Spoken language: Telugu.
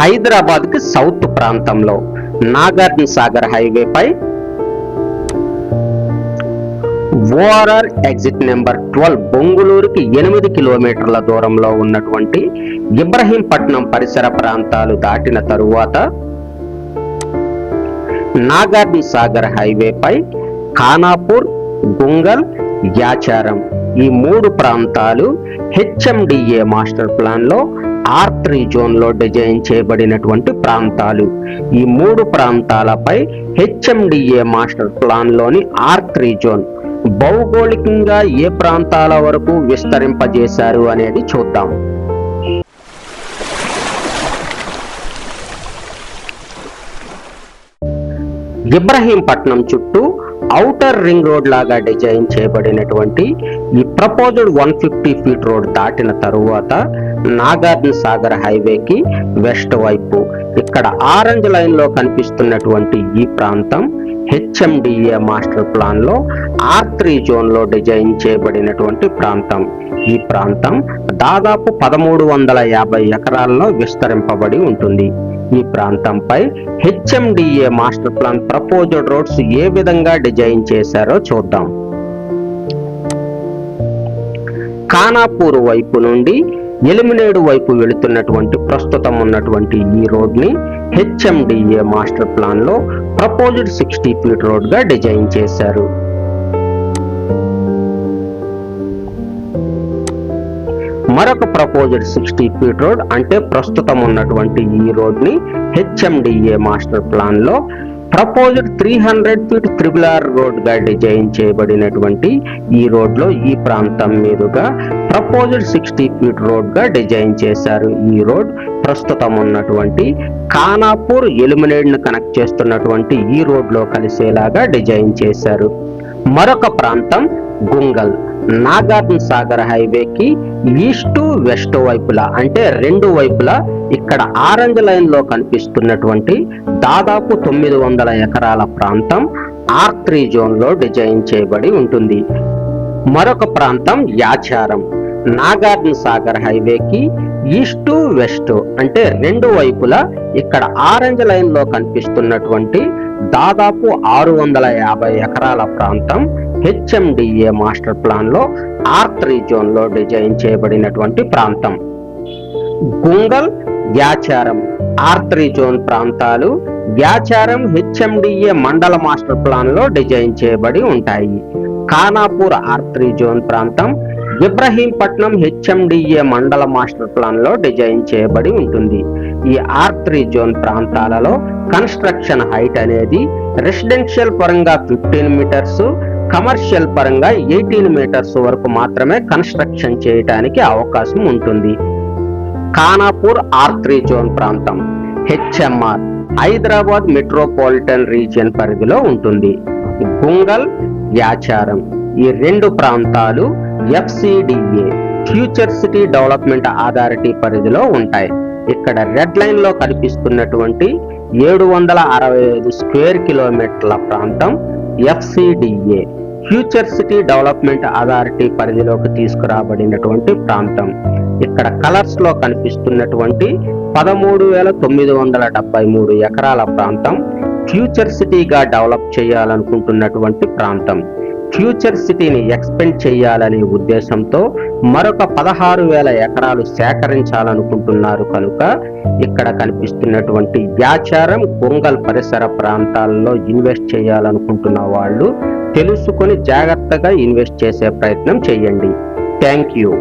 హైదరాబాద్ కి సౌత్ ప్రాంతంలో నాగార్జున సాగర్ హైవేపై ఓఆర్ఆర్ ఎగ్జిట్ నెంబర్ 12 బొంగుళూరుకి 8 కిలోమీటర్ల దూరంలో ఉన్నటువంటి ఇబ్రహీంపట్నం పరిసర ప్రాంతాలు దాటిన తరువాత నాగార్జున సాగర్ హైవేపై ఖానాపూర్, గుంగల్, యాచారం ఈ 3 ప్రాంతాలు హెచ్ఎండిఏ మాస్టర్ ప్లాన్ లో R3 జోన్ లో డిజైన్ చేయబడినటువంటి ప్రాంతాలు. ఈ 3 ప్రాంతాలపై హెచ్ఎండిఏ మాస్టర్ ప్లాన్ లోని R3 జోన్ భౌగోళికంగా ఏ ప్రాంతాల వరకు విస్తరింపజేశారు అనేది చూద్దాం. ఇబ్రహీంపట్నం చుట్టూ ఔటర్ రింగ్ రోడ్ లాగా డిజైన్ చేయబడినటువంటి ఈ ప్రపోజ్డ్ 150 ఫీట్ రోడ్ దాటిన తరువాత నాగార్జున సాగర్ హైవేకి వెస్ట్ వైపు ఇక్కడ ఆరెంజ్ లైన్ లో కనిపిస్తున్నటువంటి ఈ ప్రాంతం హెచ్ఎండిఏ మాస్టర్ ప్లాన్ లో R3 జోన్ లో డిజైన్ చేయబడినటువంటి ప్రాంతం. ఈ ప్రాంతం దాదాపు 1350 ఎకరాల్లో విస్తరింపబడి ఉంటుంది. ఈ ప్రాంతంపై HMDA master plan proposed roads ఏ విధంగా డిజైన్ చేశారో చూద్దాం. ఖానాపూర్ వైపు నుండి ఎలిమినేడు వైపు వెళుతున్నటువంటి ప్రస్తుతం ఉన్నటువంటి ఈ రోడ్ ని హెచ్ఎండిఏ మాస్టర్ ప్లాన్ లో ప్రపోజ్డ్ 60 ఫీట్ రోడ్ గా డిజైన్ చేశారు. మరొక ప్రపోజ్డ్ 60 ఫీట్ రోడ్ అంటే ప్రస్తుతం ఉన్నటువంటి ఈ రోడ్ ని హెచ్ఎండిఏ మాస్టర్ ప్లాన్ లో ప్రపోజ్డ్ 300 ఫీట్ RRR రోడ్ గా డిజైన్ చేయబడినటువంటి ఈ రోడ్ లో ఈ ప్రాంతం మీదుగా ప్రపోజ్డ్ 60 ఫీట్ రోడ్ గా డిజైన్ చేశారు. ఈ రోడ్ ప్రస్తుతం ఉన్నటువంటి ఖానాపూర్, ఎలిమినేడ్ ను కనెక్ట్ చేస్తున్నటువంటి ఈ రోడ్ లో కలిసేలాగా డిజైన్ చేశారు. మరొక ప్రాంతం గుంగల్. నాగార్జున సాగర్ హైవేకి ఈస్ట్ వెస్ట్ వైపులా అంటే 2 వైపులా ఇక్కడ ఆరెంజ్ లైన్ లో కనిపిస్తున్నటువంటి దాదాపు 900 ఎకరాల ప్రాంతం R3 జోన్ లో డిజైన్ చేయబడి ఉంటుంది. మరొక ప్రాంతం యాచారం. నాగార్జున సాగర్ హైవేకి ఈస్ట్ వెస్ట్ అంటే 2 వైపులా ఇక్కడ ఆరెంజ్ లైన్ లో కనిపిస్తున్నటువంటి దాదాపు 650 ఎకరాల ప్రాంతం హెచ్ఎండిఏ మాస్టర్ ప్లాన్ లో R3 జోన్ లో డిజైన్ చేయబడినటువంటి ప్రాంతం. గుంగల్, యాచారం R3 జోన్ ప్రాంతాలు యాచారం హెచ్ఎండిఏ మండల మాస్టర్ ప్లాన్ లో డిజైన్ చేయబడి ఉంటాయి. ఖానాపూర్ R3 జోన్ ప్రాంతం ఇబ్రహీంపట్నం హెచ్ఎండిఏ మండల మాస్టర్ ప్లాన్ లో డిజైన్ చేయబడి ఉంటుంది. ఈ R3 జోన్ ప్రాంతాలలో కన్స్ట్రక్షన్ హైట్ అనేది రెసిడెన్షియల్ పరంగా 15 మీటర్స్, కమర్షియల్ పరంగా 18 మీటర్స్ వరకు మాత్రమే కన్స్ట్రక్షన్ చేయడానికి అవకాశం ఉంటుంది. ఖానాపూర్ R3 జోన్ ప్రాంతం హెచ్ఎంఆర్ హైదరాబాద్ మెట్రోపాలిటన్ రీజియన్ పరిధిలో ఉంటుంది. గుంగల్, యాచారం ఈ 2 ప్రాంతాలు FCDA future city development authority పరిధిలో ఉంటాయి. ఇక్కడ రెడ్ లైన్ లో కనిపిస్తున్నటువంటి 765 స్క్వేర్ కిలోమీటర్ల ప్రాంతం FCDA future city development authority పరిధిలోకి తీసుకురాబడినటువంటి ప్రాంతం. ఇక్కడ కలర్స్ లో కనిపిస్తున్నటువంటి 13,973 ఎకరాల ప్రాంతం ఫ్యూచర్ సిటీగా డెవలప్ చేయాలనుకుంటున్నటువంటి ప్రాంతం. ఫ్యూచర్ సిటీని ఎక్స్పెండ్ చేయాలనే ఉద్దేశంతో మరొక 16,000 ఎకరాలు సేకరించాలనుకుంటున్నారు కనుక ఇక్కడ కనిపిస్తున్నటువంటి యాచారం, గుంగల్ పరిసర ప్రాంతాల్లో ఇన్వెస్ట్ చేయాలనుకుంటున్న వాళ్ళు తెలుసుకొని జాగ్రత్తగా ఇన్వెస్ట్ చేసే ప్రయత్నం చేయండి. Thank you.